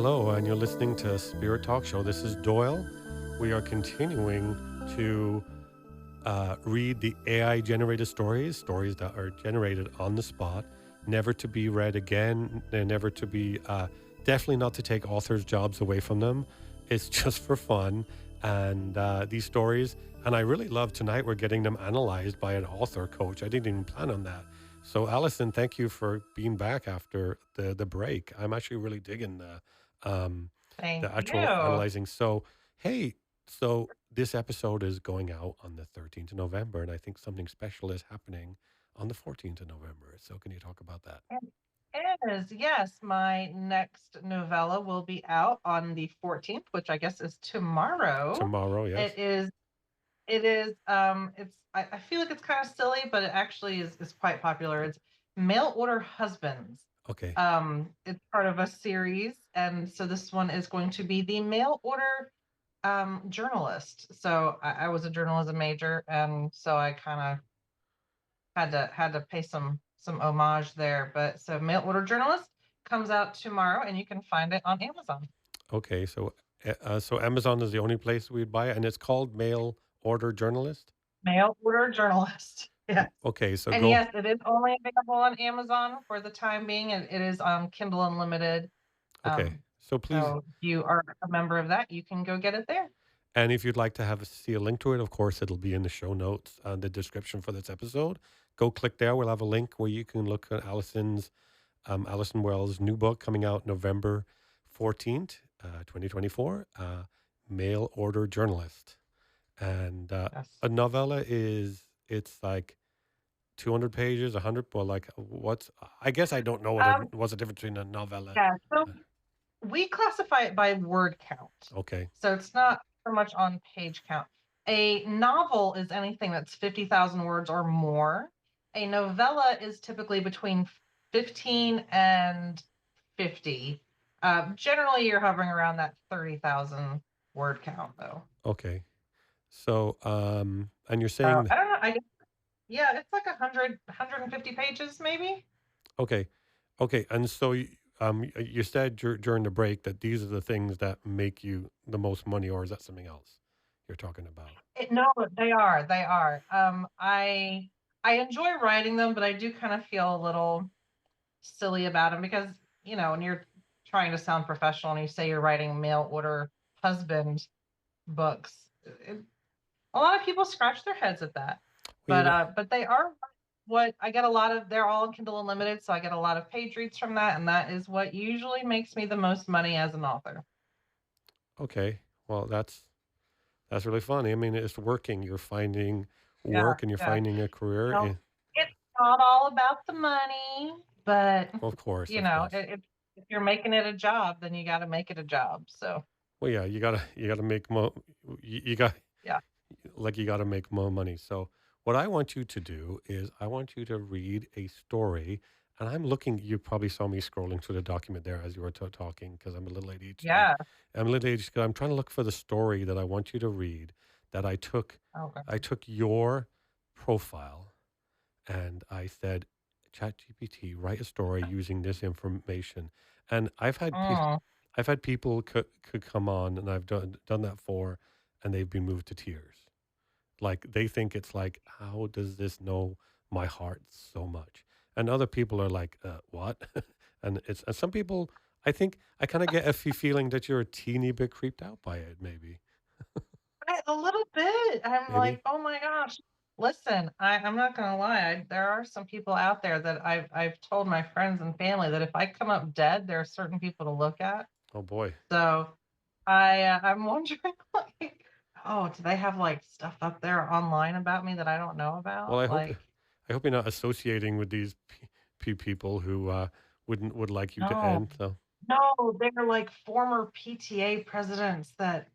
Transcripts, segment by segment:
Hello, and you're listening to Spirit Talk Show. This is Doyle. We are continuing to read the AI generated stories that are generated on the spot, never to be read again, and never to be, definitely not to take authors' jobs away from them. It's just for fun. And these stories, and I really love tonight, we're getting them analyzed by an author coach. I didn't even plan on that. So, Allison, thank you for being back after the break. I'm actually really digging um, Thank the actual you. analyzing. So, hey, so this episode is going out on the 13th of November, and I think something special is happening on the 14th of November. So, can you talk about that? It is, yes. My next novella will be out on the 14th, which I guess is tomorrow. Tomorrow, It yes. is, I feel like it's kind of silly, but it actually is quite popular. It's Mail Order Husbands. Okay. It's part of a series, and so this one is going to be the mail order journalist. So I was a journalism major, and so I kind of had to pay some homage there. But so Mail Order Journalist comes out tomorrow, and you can find it on Amazon. Okay. So Amazon is the only place we'd buy it, and it's called Mail Order Journalist. Mail Order Journalist. Yes. Okay. So And go. yes, it is only available on Amazon for the time being, and it is on Kindle Unlimited. Okay. Um, So please, so if you are a member of that, you can go get it there. and if you'd like to see a link to it, of course, it'll be in the show notes and the description for this episode. Go click there. We'll have a link where you can look at Allison Wells' new book coming out November 14th, 2024, Mail Order Journalist. And Yes. a novella it's like 200 pages, 100, well, like I guess I don't know Um, what's the difference between a novella. yeah. So Uh, we classify it by word count. Okay. So it's not so much on page count. A novel is anything that's 50,000 words or more. A novella is typically between 15 and 50. Generally, you're hovering around that 30,000 word count, though. Okay. So, and you're So saying, I don't know. Yeah, it's like 150 pages, maybe. okay. Okay. And so, you said during the break that these are the things that make you the most money, or is that something else you're talking about? No, they are. They are. I enjoy writing them, but I do kind of feel a little silly about them because when you're trying to sound professional and you say you're writing mail order husband books, a lot of people scratch their heads at that. Well, But they are what I get a lot of. They're all Kindle Unlimited, so I get a lot of page reads from that, and that is what usually makes me the most money as an author. okay. Well, that's really funny. I mean, it's working. You're finding Yeah, work and you're yeah. finding a career. No, it's not all about the money, but Of course, you of know, course. if you're making it a job, then you got to make it a job. So Well, yeah, you gotta make more. You got yeah. like you gotta make more money. So what I want you to do is I want you to read a story. And I'm looking. You probably saw me scrolling through the document there as you were talking because I'm a little ADHD. Yeah. I'm a little ADHD. I'm trying to look for the story that I want you to read. That I took. Okay. I took your profile and I said, ChatGPT, write a story using this information. And Mm. I've had people could come on, and I've done that for, and they've been moved to tears. Like they think it's like, how does this know my heart so much? And other people are like, what? And some people, I think I kind of get a feeling that you're a teeny bit creeped out by it, maybe, A little bit. I'm maybe. like, oh my gosh. Listen, I'm not gonna lie. There are some people out there that I've told my friends and family that if I come up dead, there are certain people to look at. Oh boy. So I'm wondering, like, oh, do they have like stuff up there online about me that I don't know Well, about? Like, I hope you're not associating with these people who would like you to no, end. So, no, they're like former PTA presidents that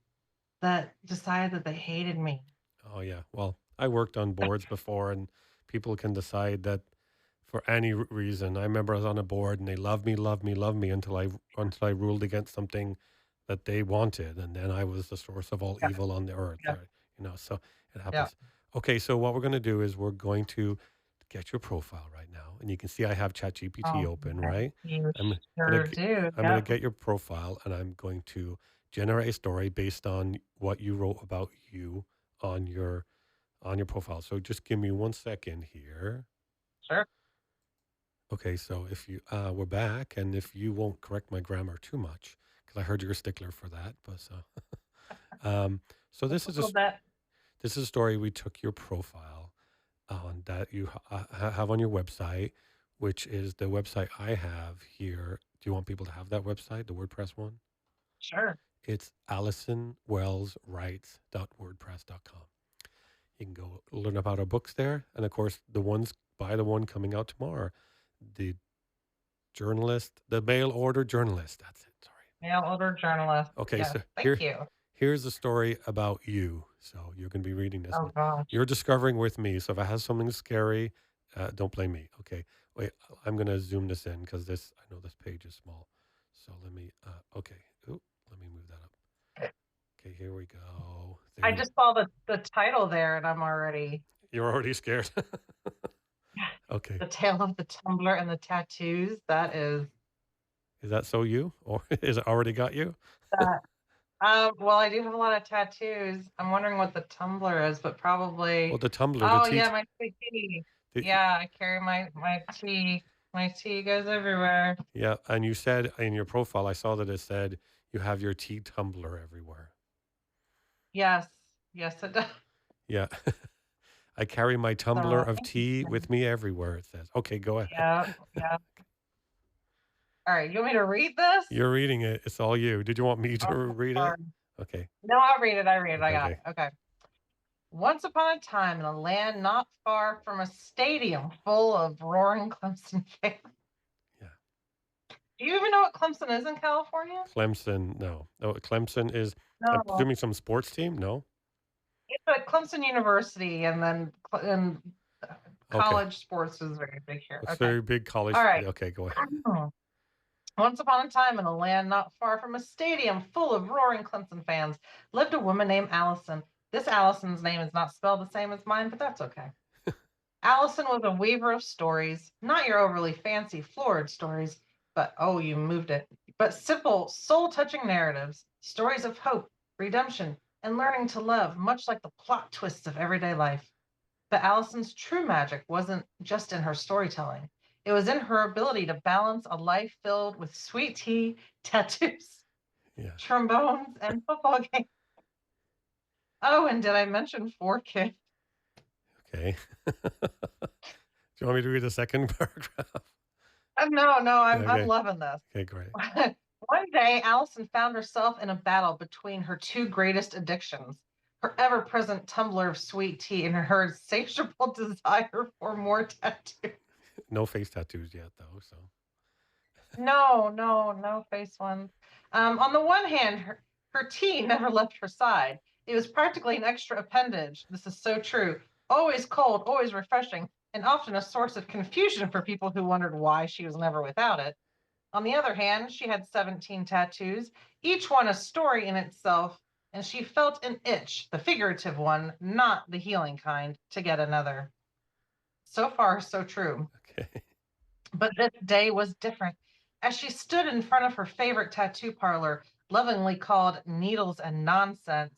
decided that they hated me. oh yeah. Well, I worked on boards before, and people can decide that for any reason. I remember I was on a board, and they loved me, loved me, loved me until I ruled against something that they wanted, and then I was the source of all Yeah, evil on the earth. yeah, So it yeah. happens. Okay, so what we're going to do is we're going to get your profile right now, and you can see I have ChatGPT Oh, open, okay. right? You I'm gonna sure get, do. I'm gonna Yep. get your profile, and I'm going to generate a story based on what you wrote about you on your profile. So just give me 1 second here. Sure. Okay, so if you we're back, and if you won't correct my grammar too much, because I heard you're a stickler for that, but so um, so A little bit. this is a story. We took your profile on that you have on your website, which is the website I have here. Do you want people to have that website, the WordPress one? Sure. It's AllisonWellsWrites.wordpress.com. You can go learn about our books there, and of course, the ones by the one coming out tomorrow, the journalist, the mail order journalist. That's it. Sorry. Mail order journalist. Okay, Yes. so Thank you. here's the story about you. So you're going to be reading this, Oh and gosh. you're discovering with me. So if it has something scary, don't blame me. Okay, wait, I'm going to zoom this in because this I know this page is small. So let me. Okay, Ooh, let me move that up. Okay, here we go. I There, just saw the title there and I'm already you're already scared. Okay, the tale of the tumbler and the tattoos. That is is that so you, or is it already got you? that. Well, I do have a lot of tattoos. I'm wondering what the tumbler is, but Well, probably. the tumbler, the Oh tea, yeah, my sweet tea. the, Yeah, I carry my tea. My tea goes everywhere. yeah. And you said in your profile, I saw that it said you have your tea tumbler everywhere. Yes, yes, it does. Yeah. I carry my tumbler So of tea with interesting. me everywhere, it says. Okay, go ahead. Yeah, yeah. All right, you want me to read this? You're reading it. It's all you. Did you want me Oh, to read it? sorry. Okay. No, I'll read it. I read it. I Okay. got Okay. it. Okay. Once upon a time, in a land not far from a stadium full of roaring Clemson fans. Yeah. Do you even know what Clemson is in California? Clemson. No. Oh, Clemson is, I'm No, presuming some sports team. No. it's at Clemson University, and then Okay. college sports is very big here. It's Okay. very big college. All right. Okay. Go ahead. Once upon a time, in a land not far from a stadium full of roaring Clemson fans, lived a woman named Allison. This Allison's name is not spelled the same as mine, but that's okay. Allison was a weaver of stories, not your overly fancy, florid stories, but oh, you moved it, but simple, soul touching narratives, stories of hope, redemption, and learning to love, much like the plot twists of everyday life. But Allison's true magic wasn't just in her storytelling, it was in her ability to balance a life filled with sweet tea, tattoos, Yeah. trombones, and football games. Oh, and did I mention 4 kids? Okay. Do you want me to read the second paragraph? No, no, Yeah, I'm okay. loving this. Okay. Great. One day, Allison found herself in a battle between her two greatest addictions, her ever present tumbler of sweet tea and her insatiable desire for more tattoo. No face tattoos yet, though. So, No, no, no face ones. On the one hand, her tea never left her side. It was practically an extra appendage. This is so true. Always cold, always refreshing, and often a source of confusion for people who wondered why she was never without it. On the other hand, she had 17 tattoos, each one a story in itself, and she felt an itch, the figurative one, not the healing kind, to get another. So far, so true. okay. But this day was different. As she stood in front of her favorite tattoo parlor, lovingly called Needles and Nonsense,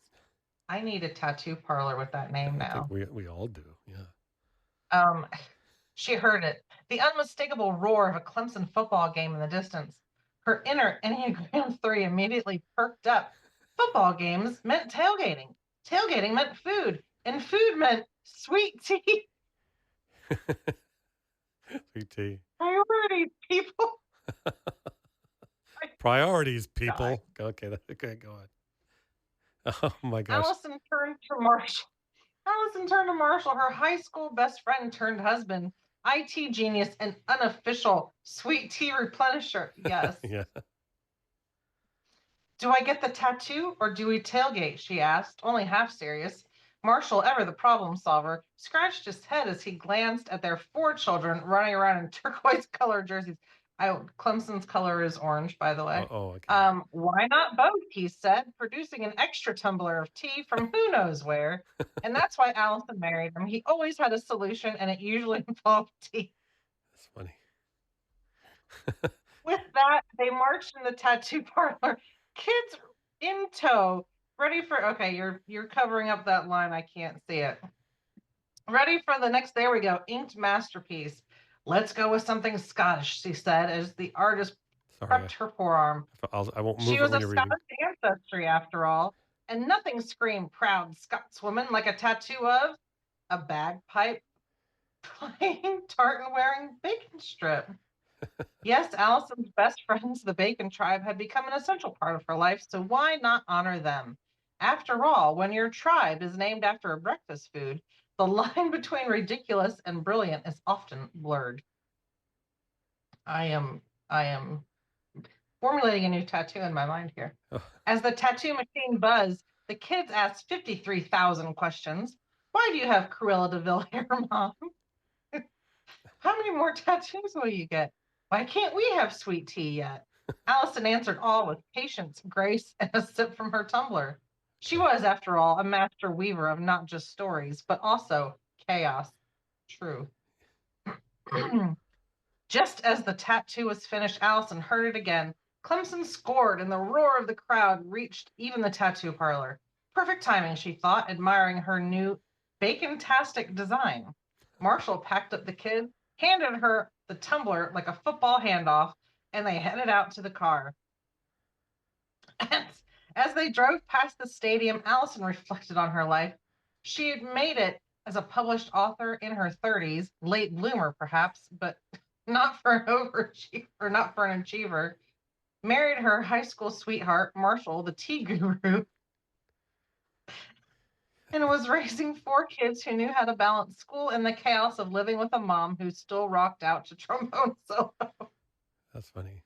I need a tattoo parlor with that name I think now. we all do. Yeah. Um, she heard it, the unmistakable roar of a Clemson football game in the distance. Her inner Enneagram 3 immediately perked up. Football games meant tailgating. Tailgating meant food. And food meant sweet tea. Sweet tea. Priorities, people. Priorities, God. people. Okay. Okay. Go on. Oh my gosh. Allison turned to Marshall. Allison turned to Marshall, her high school best friend turned husband, IT genius, and unofficial sweet tea replenisher. Yes. Yeah. Do I get the tattoo or do we tailgate? She asked, only half serious. Marshall, ever the problem solver, scratched his head as he glanced at their 4 children running around in turquoise colored jerseys. Clemson's color is orange, by the way. Oh, okay. Why not both? He said, producing an extra tumbler of tea from who knows where. And that's why Allison married him. He always had a solution, and it usually involved tea. That's funny. With that, they marched in the tattoo parlor, kids in tow, ready for. Okay, you're covering up that line. I can't see it. Ready for the next. There we go. Inked masterpiece. Let's go with something Scottish, she said, as the artist Sorry, prepped her forearm. I won't She move it was when of you're reading. Scottish ancestry, after all, and nothing screamed proud Scotswoman like a tattoo of a bagpipe playing, tartan wearing bacon strip. Yes, Allison's best friends, the Bacon tribe, had become an essential part of her life, so why not honor them? After all, when your tribe is named after a breakfast food, the line between ridiculous and brilliant is often blurred. I am formulating a new tattoo in my mind here. Oh, As the tattoo machine buzzed, the kids asked 53,000 questions. Why do you have Cruella de Vil hair, Mom? How many more tattoos will you get? Why can't we have sweet tea yet? Allison answered all with patience, grace, and a sip from her tumbler. She okay. was, after all, a master weaver of not just stories, but also chaos. True. Just as the tattoo was finished, Allison heard it again. Clemson scored, and the roar of the crowd reached even the tattoo parlor. Perfect timing, she thought, admiring her new bacon-tastic design. Marshall packed up the kids, handed her the tumbler like a football handoff, and they headed out to the car. As they drove past the stadium, Allison reflected on her life. She had made it as a published author in her 30s, late bloomer perhaps, but not for an overachiever, not for an achiever. Married her high school sweetheart, Marshall, the tea guru, and was raising four kids who knew how to balance school and the chaos of living with a mom who still rocked out to trombone solo. That's funny.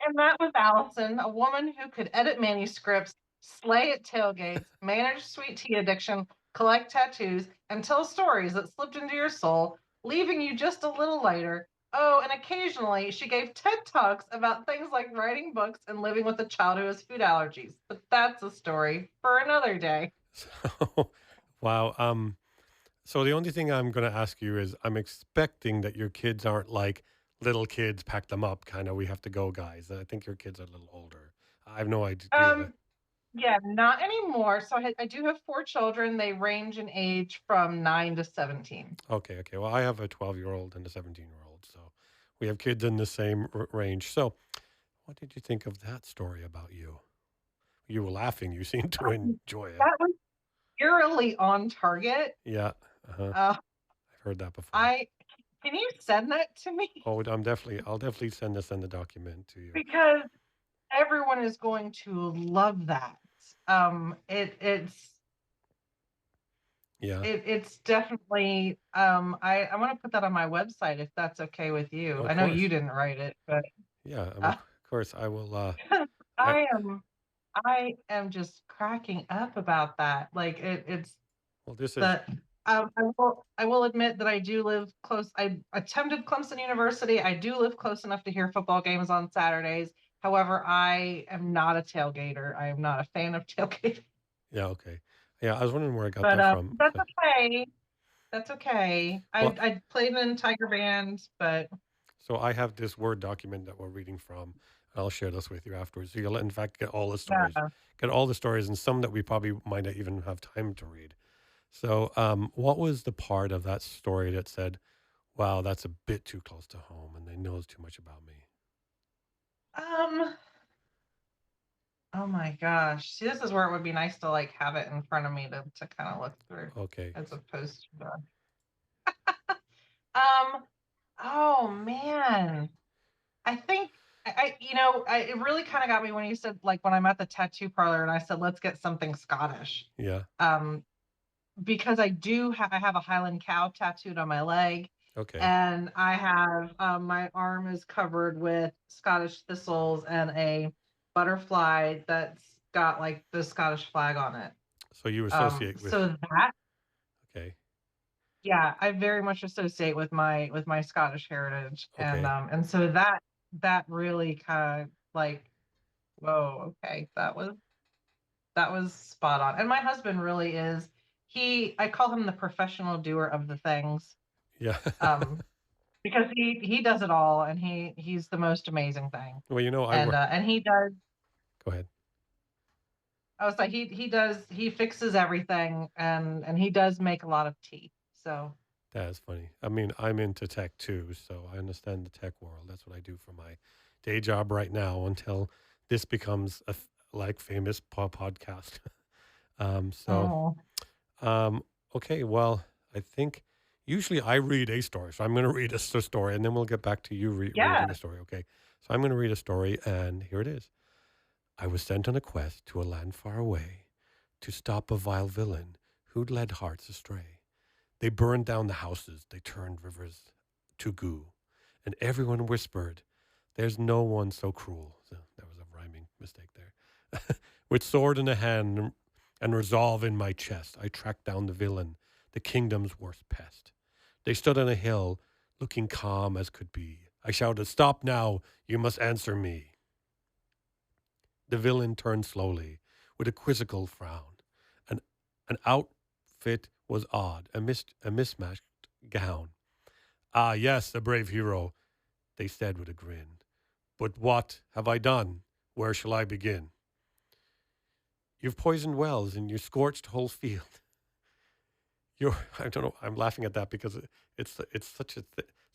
And that was Allison, a woman who could edit manuscripts, slay at tailgates, manage sweet tea addiction, collect tattoos, and tell stories that slipped into your soul, leaving you just a little lighter. Oh, and occasionally she gave TED Talks about things like writing books and living with a child who has food allergies. But that's a story for another day. So, wow. So the only thing I'm going to ask you is, I'm expecting that your kids aren't like little kids, pack them up, kind of, we have to go, guys. I think your kids are a little older. I have no idea. Um, yeah, not anymore. So I do have four children. They range in age from 9 to 17. Okay, okay. Well, I have a 12-year-old and a 17-year-old, so we have kids in the same range. So, what did you think of that story about you? You were laughing. You seemed to enjoy it. That was eerily on target. Yeah, uh-huh. Uh, I've heard that before. I can you send that to me? Oh, I'll definitely send this in the document to you. Because everyone is going to love that. It's Yeah, it's definitely I want to put that on my website if that's okay with you. of I know course. you didn't write it, but Yeah, uh, of course I will. I I am I am just cracking up about that. Like it's well, this is that I will admit that I do live close. I attended Clemson University. I do live close enough to hear football games on Saturdays. However, I am not a tailgater. I am not a fan of tailgating. yeah, okay. Yeah, I was wondering where I got But that from. that's okay. That's okay. I Well, I played in Tiger Band, but so I have this Word document that we're reading from, and I'll share this with you afterwards. So you'll, in fact, yeah. get all the stories, and some that we probably might not even have time to read. So, what was the part of that story that said, "Wow, that's a bit too close to home, and they knows too much about me"? Um. Oh my gosh. See, this is where it would be nice to like have it in front of me to kind of look through, Okay, as opposed to um. Oh man. I think it really kind of got me when you said like when I'm at the tattoo parlor and I said let's get something Scottish. yeah, Um, because I have a Highland cow tattooed on my leg, okay. and I have my arm is covered with Scottish thistles and a butterfly that's got like the Scottish flag on it. So you associate with So that okay. Yeah, I very much associate with my Scottish heritage, Okay. and so that really kind of like, whoa, okay, that was spot on. And my husband really is, I call him the professional doer of the things, Yeah. um, because he does it all, and he's the most amazing thing. Well, I work. And he does. Go ahead. I was like, he fixes everything, and he does make a lot of tea. So, That's funny. I mean, I'm into tech too, so I understand the tech world. That's what I do for my day job right now until this becomes like famous podcast. So, oh um, okay. Well, I think usually I read a story, so I'm going to read a story, and then we'll get back to you yeah, reading a story. Okay. So I'm going to read a story, and here it is. I was sent on a quest to a land far away to stop a vile villain who'd led hearts astray. They burned down the houses, they turned rivers to goo, and everyone whispered, "There's no one so cruel." So that was a rhyming mistake there. With sword in a hand and resolve in my chest, I tracked down the villain, the kingdom's worst pest. They stood on a hill, looking calm as could be. I shouted, "Stop now, you must answer me." The villain turned slowly, with a quizzical frown. An, an outfit was odd, a mismatched gown. "Ah, yes, a brave hero," they said with a grin. "But what have I done? Where shall I begin? You've poisoned wells and you scorched whole field." I don't know. I'm laughing at that because it's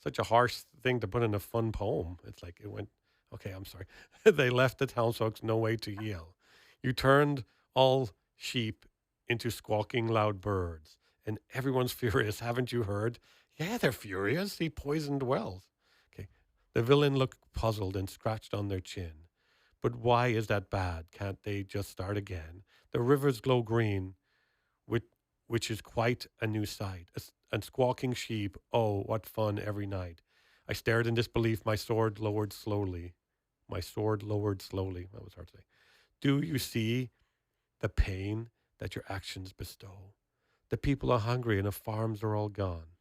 such a harsh thing to put in a fun poem. It's like it went. Okay, I'm sorry. They left the townsfolk no way to heal. You turned all sheep into squawking loud birds, and everyone's furious. Haven't you heard? Yeah, they're furious. He poisoned wells. Okay. The villain looked puzzled and scratched on their chin. But why is that bad? Can't they just start again? The rivers glow green which, which is quite a new sight. And squawking sheep, oh, what fun every night. I stared in disbelief, my sword lowered slowly. My sword lowered slowly. That was hard to say. Do you see the pain that your actions bestow? The people are hungry and the farms are all gone.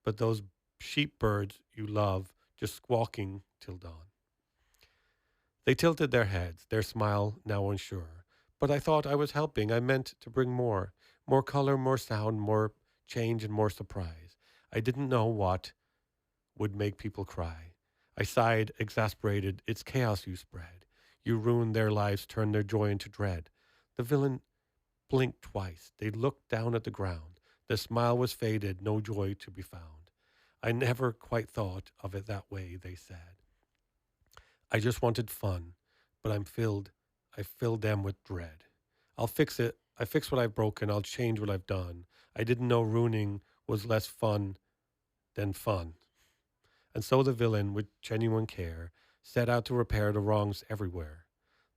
But those sheep birds you love just squawking till dawn. They tilted their heads, their smile now unsure. But I thought I was helping. I meant to bring more. More color, more sound, more change, and more surprise. I didn't know what would make people cry. I sighed, exasperated. It's chaos you spread. You ruined their lives, turned their joy into dread. The villain blinked twice. They looked down at the ground. The smile was faded, no joy to be found. I never quite thought of it that way, they said. I just wanted fun, but I filled them with dread. I'll fix it. I fix what I've broken. I'll change what I've done. I didn't know ruining was less fun than fun. And so the villain, with genuine care, set out to repair the wrongs everywhere.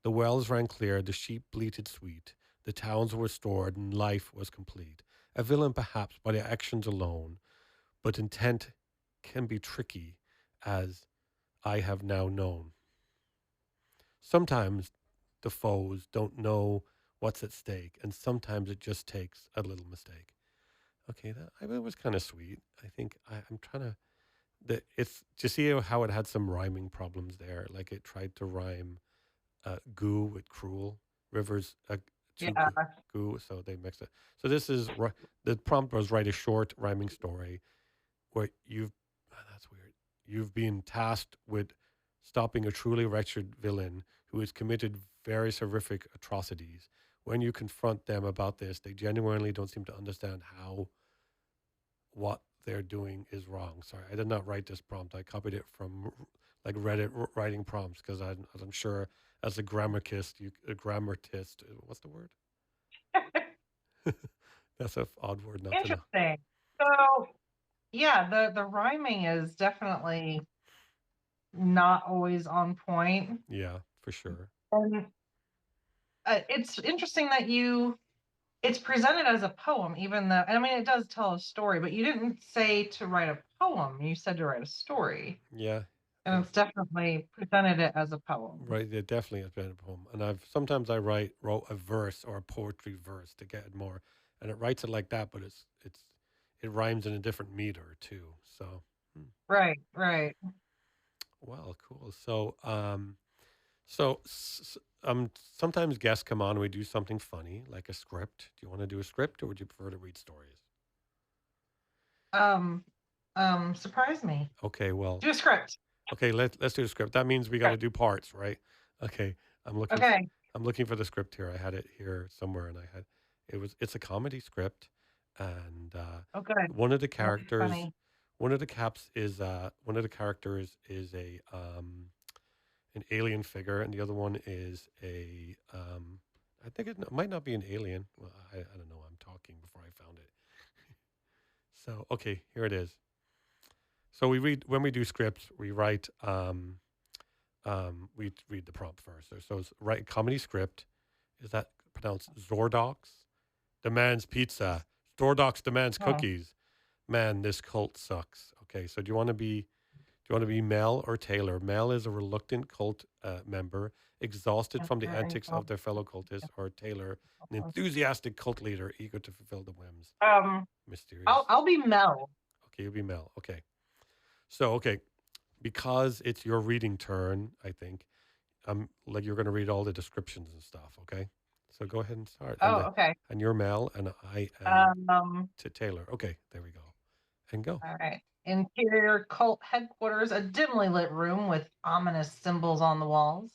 The wells ran clear, the sheep bleated sweet, the towns were restored, and life was complete. A villain, perhaps, by their actions alone, but intent can be tricky, as I have now known. Sometimes the foes don't know what's at stake, and sometimes it just takes a little mistake. Okay, that was kind of sweet. I think I'm trying to. It's to see how it had some rhyming problems there. Like it tried to rhyme goo with cruel rivers to yeah, goo, so they mixed it. So the prompt was write a short rhyming story where that's weird. You've been tasked with stopping a truly wretched villain who has committed various horrific atrocities. When you confront them about this, they genuinely don't seem to understand how what they're doing is wrong. Sorry, I did not write this prompt. I copied it from like Reddit writing prompts because I'm sure as a grammatist, what's the word? That's an odd word not to know. interesting. So yeah, the rhyming is definitely not always on point. Yeah, for sure. And it's interesting that it's presented as a poem, even though, and I mean, it does tell a story, but you didn't say to write a poem. You said to write a story, Yeah, and it's definitely presented it as a poem. right, it definitely has been a poem, and I wrote a verse or a poetry verse to get it more, and it writes it like that, but it's it rhymes in a different meter too. So, Right, right. well, cool. So sometimes guests come on and we do something funny, like a script. Do you want to do a script, or would you prefer to read stories? Um, surprise me. Okay, well, Do a script. okay, let's do a script. That means we got to Script. do parts, right? Okay, I'm looking Okay. I'm looking for the script here. I had it here somewhere, and it's a comedy script, and Oh, good. one of the It'll be characters, funny. one of the characters is a an alien figure, and the other one is a I think it might not be an alien. Well, I don't know. I'm talking before I found it. So okay, here it is. So we read when we do scripts, we write we read the prompt first. So it's write comedy script. Is that pronounced Zordox? Demands pizza. Zordox demands Oh, cookies. Man, this cult sucks. Okay, so do you want to be Mel or Taylor? Mel is a reluctant cult member, exhausted from the antics of their fellow cultists, or Taylor, an enthusiastic cult leader, eager to fulfill the whims. um, Mysterious. I'll be Mel. Okay, you'll be Mel. Okay. So, okay, because it's your reading turn, I think, like you're going to read all the descriptions and stuff, okay? So go ahead and start. Oh, okay. And you're Mel, and I am Um, Taylor. Okay, there we go. And go. all right. Interior cult headquarters, a dimly lit room with ominous symbols on the walls.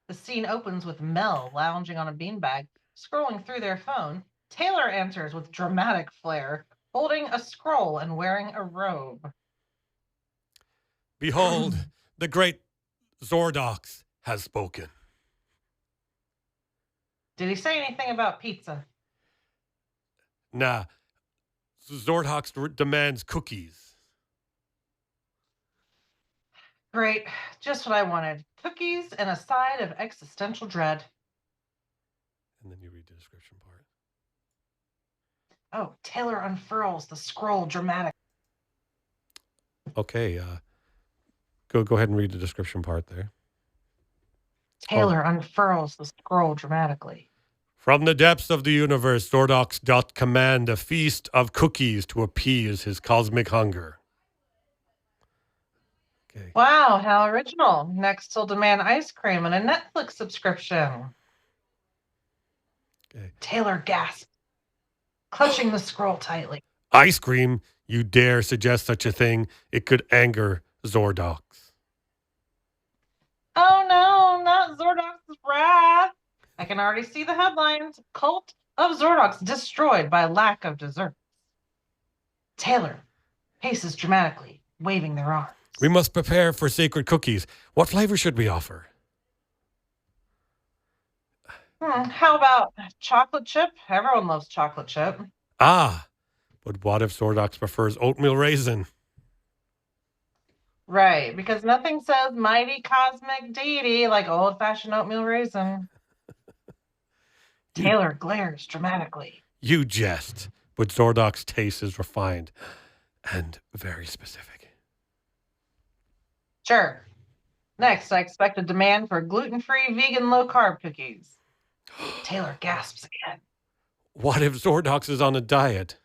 The scene opens with Mel lounging on a beanbag, scrolling through their phone. Taylor enters with dramatic flair, holding a scroll and wearing a robe. Behold, the great Zordox has spoken. Did he say anything about pizza? Nah, Zordox demands cookies. Great, just what I wanted. Cookies and a side of existential dread. And then you read the description part. Oh, Taylor unfurls the scroll dramatically. Okay, go ahead and read the description part there. Oh, Taylor unfurls the scroll dramatically. from the depths of the universe, Zordox doth command a feast of cookies to appease his cosmic hunger. Okay. Wow, how original. Next, he'll demand ice cream and a Netflix subscription. Okay. Taylor gasped, clutching the scroll tightly. Ice cream? You dare suggest such a thing? It could anger Zordox. Oh no, not Zordox's wrath. I can already see the headlines. Cult of Zordox destroyed by lack of desserts. Taylor paces dramatically, waving their arms. We must prepare for sacred cookies. What flavor should we offer? How about chocolate chip? Everyone loves chocolate chip. Ah, but what if Zordox prefers oatmeal raisin? Right, because nothing says mighty cosmic deity like old-fashioned oatmeal raisin. You, Taylor glares dramatically. you jest, but Zordox taste is refined and very specific. Sure. Next, I expect a demand for gluten-free, vegan, low-carb cookies. Taylor gasps again. What if Zordox is on a diet?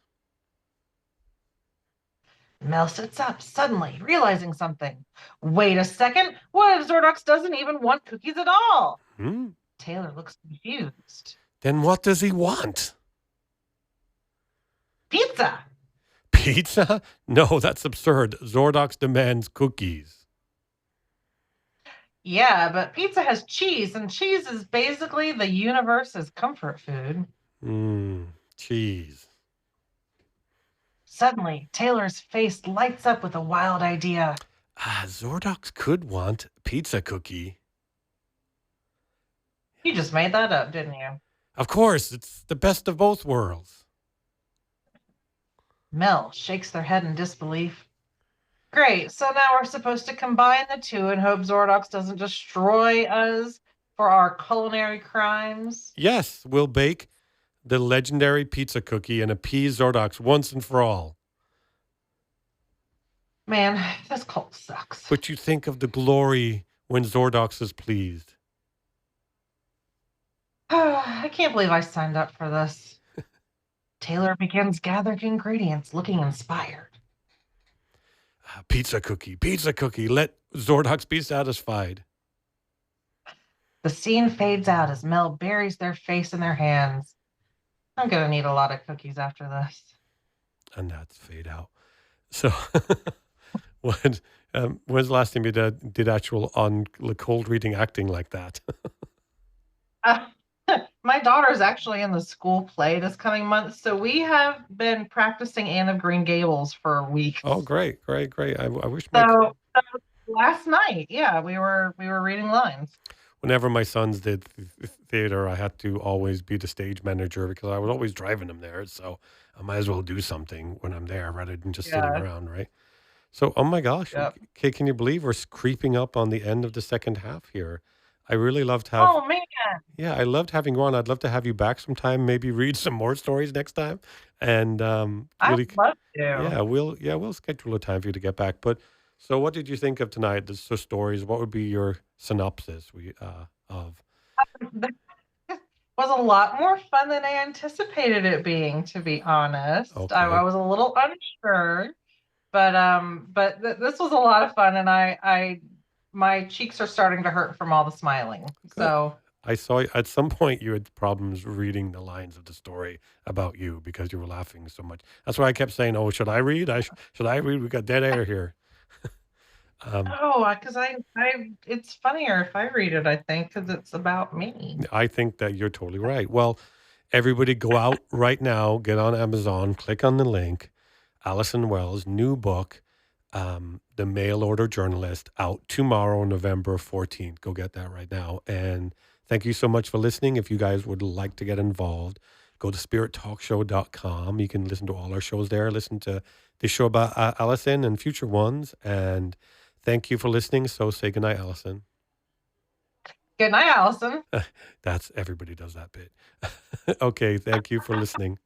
Mel sits up, suddenly realizing something. Wait a second. What if Zordox doesn't even want cookies at all? Taylor looks confused. Then what does he want? Pizza. Pizza? No, that's absurd. Zordox demands cookies. Yeah, but pizza has cheese, and cheese is basically the universe's comfort food. Cheese. Suddenly, Taylor's face lights up with a wild idea. Zordox could want pizza cookie. You just made that up, didn't you? Of course, it's the best of both worlds. Mel shakes their head in disbelief. Great, so now we're supposed to combine the two and hope Zordox doesn't destroy us for our culinary crimes? Yes, we'll bake the legendary pizza cookie and appease Zordox once and for all. Man, this cult sucks. But you think of the glory when Zordox is pleased. I can't believe I signed up for this. Taylor begins gathering ingredients, looking inspired. Pizza cookie. Let Zordox be satisfied. The scene fades out as Mel buries their face in their hands. I'm going to need a lot of cookies after this. And that's fade out. So, when, when's the last time you did actual on cold reading acting like that? Uh, my daughter's actually in the school play this coming month, so we have been practicing Anne of Green Gables for Oh, weeks. great, great, great. I wish my So last night, yeah, we were reading lines. whenever my sons did theater, I had to always be the stage manager because I was always driving them there. So I might as well do something when I'm there rather than just sitting Yeah. around, right? So, oh my gosh, Yep. okay, can you believe we're creeping up on the end of the second half here? I really loved have Oh man. yeah, I loved having you on. I'd love to have you back sometime. Maybe read some more stories next time, and I'd really, love to. yeah, we'll schedule a time for you to get back. But so, what did you think of tonight? The stories. What would be your synopsis? Of This was a lot more fun than I anticipated it being, to be honest. I okay, was a little unsure, but this was a lot of fun, and my cheeks are starting to hurt from all the smiling. good. So, I saw at some point you had problems reading the lines of the story about you because you were laughing so much. That's why I kept saying, "Oh, should I read? Should I read? We got dead air here." Um, oh, because it's funnier if I read it, I think, because it's about me. I think that you're totally right. Well, everybody go out right now, get on Amazon, click on the link. Allison Wells' new book, The Mail Order Journalist, out tomorrow, November 14th. Go get that right now. And thank you so much for listening. If you guys would like to get involved, go to spirittalkshow.com. You can listen to all our shows there. Listen to this show about Allison and future ones. And thank you for listening. So say goodnight, Allison. Good night, Allison. That's everybody does that bit. Okay, thank you for listening.